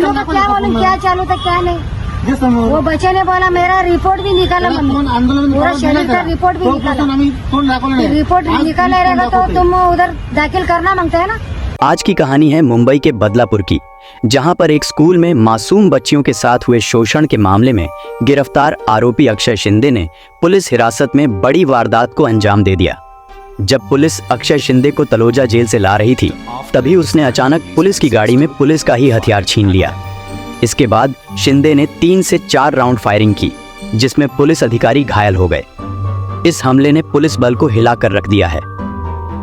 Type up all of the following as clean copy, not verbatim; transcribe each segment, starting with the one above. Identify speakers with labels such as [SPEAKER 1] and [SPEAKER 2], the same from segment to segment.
[SPEAKER 1] को तो क्या मालूम क्या चालू था क्या नहीं। वो बच्चे ने बोला मेरा रिपोर्ट भी निकाला, पूरा शरीर का रिपोर्ट भी निकाला। रिपोर्ट निकाला रहेगा तो तुम उधर दाखिल करना मांगते है ना।
[SPEAKER 2] आज की कहानी है मुंबई के बदलापुर की, जहां पर एक स्कूल में मासूम बच्चियों के साथ हुए शोषण के मामले में गिरफ्तार आरोपी अक्षय शिंदे ने पुलिस हिरासत में बड़ी वारदात को अंजाम दे दिया। जब पुलिस अक्षय शिंदे को तलोजा जेल से ला रही थी, तभी उसने अचानक पुलिस की गाड़ी में पुलिस का ही हथियार छीन लिया। इसके बाद शिंदे ने 3 से 4 राउंड फायरिंग की, जिसमें पुलिस अधिकारी घायल हो गए। इस हमले ने पुलिस बल को हिलाकर रख दिया है।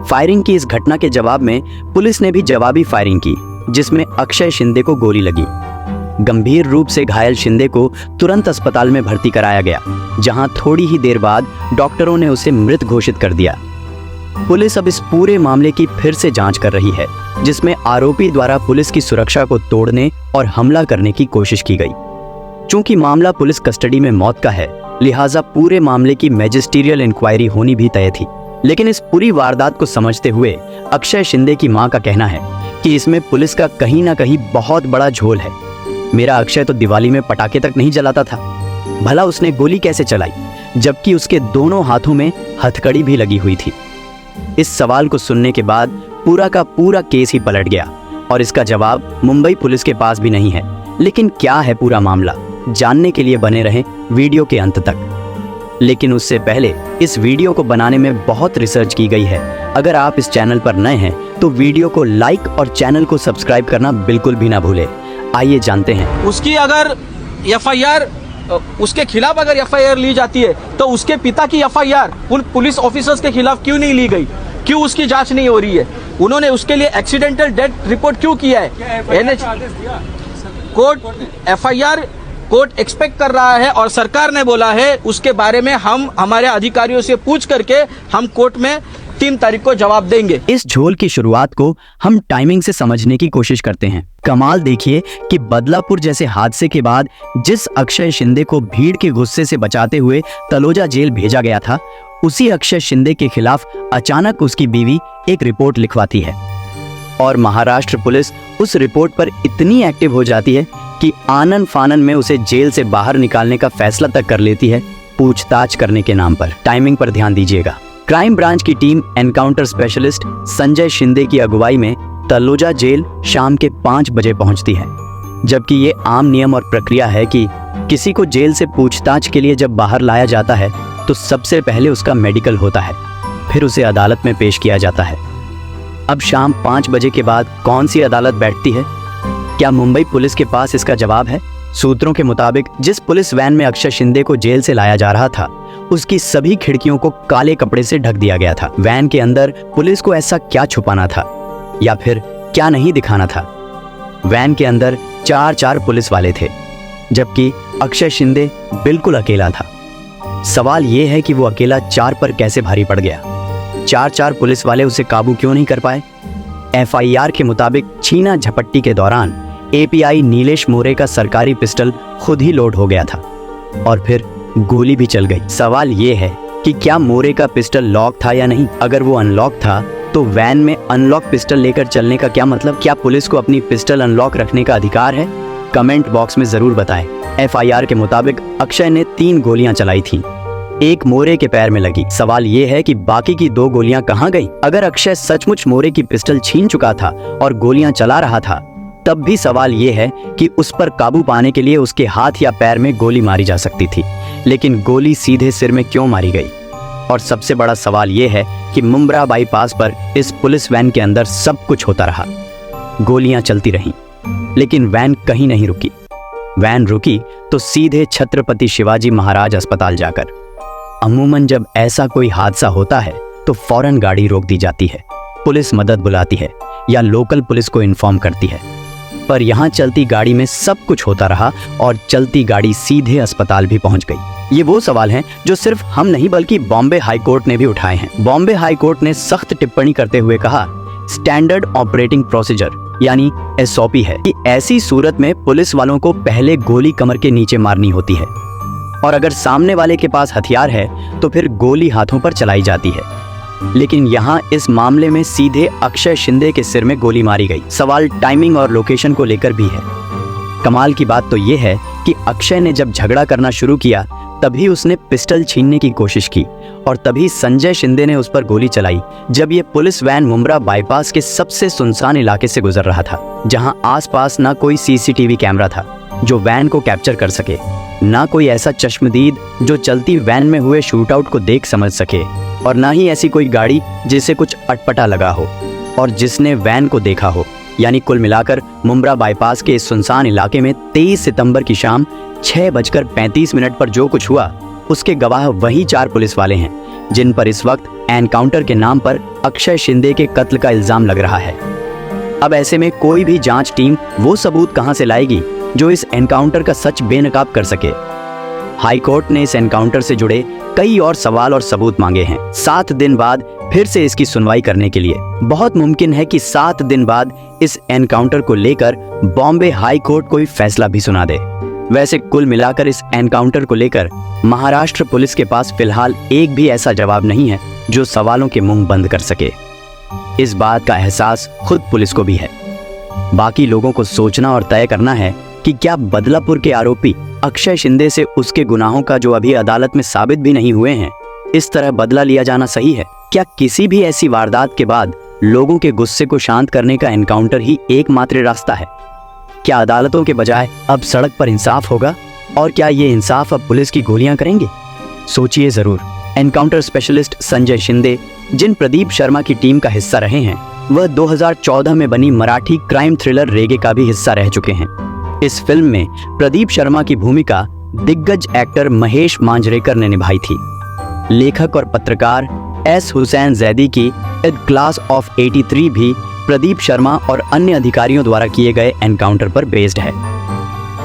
[SPEAKER 2] फायरिंग की इस घटना के जवाब में पुलिस ने भी जवाबी फायरिंग की, जिसमें अक्षय शिंदे को गोली लगी। गंभीर रूप से घायल शिंदे को तुरंत अस्पताल में भर्ती कराया गया, जहां थोड़ी ही देर बाद डॉक्टरों ने उसे मृत घोषित कर दिया। पुलिस अब इस पूरे मामले की फिर से जांच कर रही है, जिसमें आरोपी द्वारा पुलिस की सुरक्षा को तोड़ने और हमला करने की कोशिश की गई। चूंकि मामला पुलिस कस्टडी में मौत का है, लिहाजा पूरे मामले की मैजिस्ट्रियल इंक्वायरी होनी भी तय थी। लेकिन इस पूरी वारदात को समझते हुए अक्षय शिंदे की मां का कहना है कि इसमें पुलिस का कहीं ना कहीं बहुत बड़ा झोल है। मेरा अक्षय तो दिवाली में पटाखे तक नहीं जलाता था, भला उसने गोली कैसे चलाई, जबकि उसके दोनों हाथों में हथकड़ी भी लगी हुई थी। इस सवाल को सुनने के बाद पूरा का पूरा केस ही पलट गया और इसका जवाब मुंबई पुलिस के पास भी नहीं है। लेकिन क्या है पूरा मामला, जानने के लिए बने रहें वीडियो के अंत तक। लेकिन उससे पहले इस वीडियो को बनाने में बहुत रिसर्च की गई है। अगर आप इस चैनल पर नए हैं तो वीडियो को लाइक और चैनल को सब्सक्राइब करना बिल्कुल भी ना भूलें। आइए जानते हैं।
[SPEAKER 3] उसकी अगर एफआईआर, उसके खिलाफ अगर एफआईआर ली जाती है तो उसके पिता की एफआईआर पुलिस ऑफिसर्स के खिलाफ क्यों नहीं ली गई? क्यों उसकी जांच नहीं हो रही है? उन्होंने उसके लिए एक्सीडेंटल डेथ रिपोर्ट क्यों किया है? NH court FIR court expect कर रहा है और सरकार ने बोला है उसके बारे में हम हमारे अधिकारियों से पूछ करके हम कोर्ट में 3 तारीख को जवाब देंगे।
[SPEAKER 2] इस झोल की शुरुआत को हम टाइमिंग से समझने की कोशिश करते हैं। कमाल देखिए कि बदलापुर जैसे हादसे के बाद जिस अक्षय शिंदे को भीड़ के गुस्से से बचाते हुए तलोजा जेल भेजा गया था, उसी अक्षय शिंदे के खिलाफ अचानक उसकी बीवी एक रिपोर्ट लिखवाती है और महाराष्ट्र पुलिस उस रिपोर्ट पर इतनी एक्टिव हो जाती है कि आनन फानन में उसे जेल से बाहर निकालने का फैसला तक कर लेती है, पूछताछ करने के नाम पर। टाइमिंग पर ध्यान दीजिएगा। क्राइम ब्रांच की team encounter specialist Sanjay Shinde की अगुवाई में तलोजा जेल शाम के 5 बजे पहुंचती है, जबकि ये आम नियम और प्रक्रिया है कि किसी को जेल से पूछताछ के लिए जब बाहर लाया जाता है तो सबसे पहले उसका मेडिकल होता है, फिर उसे अदालत में पेश किया जाता है। अब शाम 5 बजे के बाद कौन सी अदालत बैठती है? क्या मुंबई पुलिस के पास इसका जवाब है? सूत्रों के मुताबिक जिस पुलिस वैन में अक्षय शिंदे को जेल से लाया जा रहा था, उसकी सभी खिड़कियों को काले कपड़े से ढक दिया गया था। वैन के अंदर पुलिस को ऐसा क्या छुपाना था या फिर क्या नहीं दिखाना था? वैन के अंदर 4 पुलिस वाले थे, जबकि अक्षय शिंदे बिल्कुल अकेला था। सवाल यह है कि वो अकेला 4 पर कैसे भारी पड़ गया? 4 पुलिस वाले उसे काबू क्यों नहीं कर पाए? एफआईआर के मुताबिक छीना झपट्टी के दौरान एपीआई नीलेश मोरे का सरकारी पिस्टल खुद ही लोड हो गया था और फिर गोली भी चल गई। सवाल ये है कि क्या मोरे का पिस्टल लॉक था या नहीं? अगर वो अनलॉक था तो वैन में अनलॉक पिस्टल लेकर चलने का क्या मतलब? क्या पुलिस को अपनी पिस्टल अनलॉक रखने का अधिकार है? कमेंट बॉक्स में जरूर बताएं। एफआईआर के मुताबिक अक्षय ने 3 गोलियां चलाई थी, एक मोरे के पैर में लगी। सवाल ये है कि बाकी की 2 गोलियां कहां गईं? अगर अक्षय सचमुच मोरे की पिस्टल छीन चुका था और गोलियां चला रहा था, तब भी सवाल ये है कि उस पर काबू पाने के लिए उसके हाथ या पैर में गोली मारी जा सकती थी, लेकिन गोली सीधे सिर में क्यों मारी गई? और सबसे बड़ा सवाल ये है कि मुंब्रा बाईपास पर इस पुलिस वैन के अंदर सब कुछ होता रहा, गोलियां चलती रहीं, लेकिन वैन कहीं नहीं रुकी। वैन रुकी तो सीधे छत्रपति शिवाजी महाराज अस्पताल जाकर। अमूमन जब ऐसा कोई हादसा होता है तो फौरन गाड़ी रोक दी जाती है, पुलिस मदद बुलाती है या लोकल पुलिस को इन्फॉर्म करती है। पर यहाँ चलती गाड़ी में सब कुछ होता रहा और चलती गाड़ी सीधे अस्पताल भी पहुंच गई। ये वो सवाल हैं जो सिर्फ हम नहीं बल्कि बॉम्बे हाई कोर्ट ने भी उठाए हैं। बॉम्बे हाई कोर्ट ने सख्त टिप्पणी करते हुए कहा, स्टैंडर्ड ऑपरेटिंग प्रोसीजर यानी एसओपी है कि ऐसी सूरत में पुलिस वालों को पहले गोली कमर के नीचे मारनी होती है और अगर सामने वाले के पास हथियार है तो फिर गोली हाथों पर चलाई जाती है। लेकिन यहाँ इस मामले में सीधे अक्षय शिंदे के सिर में गोली मारी गई। सवाल टाइमिंग और लोकेशन को लेकर भी है। कमाल की बात तो ये है कि अक्षय ने जब झगड़ा करना शुरू किया तभी उसने पिस्टल छीनने की कोशिश की और तभी संजय शिंदे ने उस पर गोली चलाई जब ये पुलिस वैन मुंब्रा बाईपास के सबसे सुनसान इलाके से गुजर रहा था, जहां आसपास ना कोई सीसीटीवी कैमरा था जो वैन को कैप्चर कर सके, ना कोई ऐसा चश्मदीद जो चलती वैन में हुए शूटआउट को देख समझ सके, और ना ही ऐसी कोई गाड़ी जिसे कुछ अटपटा लगा हो और जिसने वैन को देखा हो। यानी कुल मिलाकर मुंब्रा बाईपास के इस सुनसान इलाके में 23 सितंबर की शाम 6:35 पर जो कुछ हुआ उसके गवाह वही 4 पुलिस वाले हैं जिन पर इस वक्त एनकाउंटर के नाम पर अक्षय शिंदे के कत्ल का इल्जाम लग रहा है। अब ऐसे में कोई भी जांच टीम वो सबूत कहां से लाएगी जो इस एनकाउंटर का सच बेनकाब कर सके। हाई कोर्ट ने इस एनकाउंटर से जुड़े कई और सवाल और सबूत मांगे हैं 7 दिन बाद फिर से इसकी सुनवाई करने के लिए। बहुत मुमकिन है कि 7 दिन बाद इस एनकाउंटर को लेकर बॉम्बे हाई कोर्ट कोई फैसला भी सुना दे। वैसे कुल मिलाकर इस एनकाउंटर को लेकर महाराष्ट्र पुलिस के पास फिलहाल एक भी ऐसा जवाब नहीं है जो सवालों के मुंह बंद कर सके। इस बात का एहसास खुद पुलिस को भी है। बाकी लोगों को सोचना और तय करना है कि क्या बदलापुर के आरोपी अक्षय शिंदे से उसके गुनाहों का जो अभी अदालत में साबित भी नहीं हुए हैं, इस तरह बदला लिया जाना सही है? क्या किसी भी ऐसी वारदात के बाद लोगों के गुस्से को शांत करने का एनकाउंटर ही एकमात्र रास्ता है? क्या अदालतों के बजाय अब सड़क पर इंसाफ होगा? और क्या ये इंसाफ अब पुलिस की गोलियां करेंगे? सोचिए जरूर। एनकाउंटर स्पेशलिस्ट संजय शिंदे, जिन प्रदीप शर्मा की टीम का हिस्सा रहे हैं, वह 2014 में बनी मराठी क्राइम थ्रिलर रेगे का भी हिस्सा रह चुके हैं। इस फिल्म में प्रदीप शर्मा की भूमिका दिग्गज एक्टर महेश मांजरेकर ने निभाई थी। लेखक और पत्रकार एस हुसैन जैदी की इद क्लास ऑफ 83 भी प्रदीप शर्मा और अन्य अधिकारियों द्वारा किए गए एनकाउंटर पर बेस्ड है।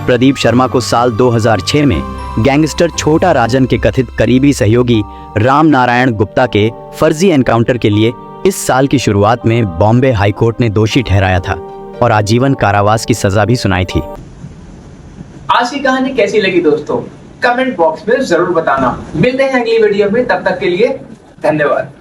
[SPEAKER 2] प्रदीप शर्मा को साल 2006 में गैंगस्टर छोटा राजन के कथित करीबी सहयोगी राम नारायण गुप्ता के फर्जी एनकाउंटर के लिए इस साल की शुरुआत में बॉम्बे हाई कोर्ट ने दोषी ठहराया था और आजीवन कारावास की सजा भी सुनाई थी।
[SPEAKER 4] आज की कहानी कैसी लगी दोस्तों, कमेंट बॉक्स में जरूर बताना। मिलते हैं अगली वीडियो में, तब तक के लिए धन्यवाद।